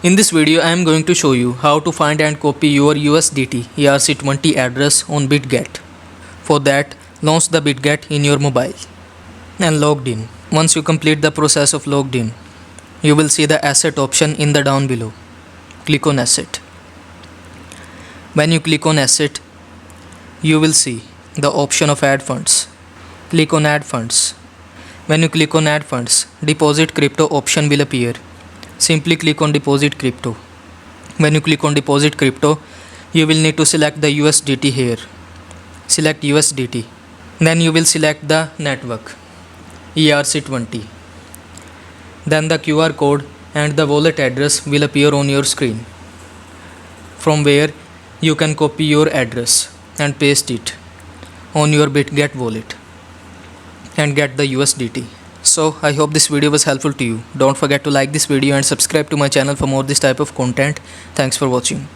In this video, I am going to show you how to find and copy your USDT ERC20 address on Bitget. For that, launch the Bitget in your mobile and logged in. Once you complete the process of logged in, you will see the asset option in the down below. Click on asset. When you click on asset, you will see the option of add funds. Click on add funds. When you click on add funds, deposit crypto option will appear. Simply click on deposit crypto. When you click on deposit crypto, you will need to select the USDT here. Select USDT. Then you will select the network ERC20. Then the QR code and the wallet address will appear on your screen, from where you can copy your address and paste it on your Bitget wallet and get the USDT. So I hope this video was helpful to you. Don't forget to like this video and subscribe to my channel for more this type of content. Thanks for watching.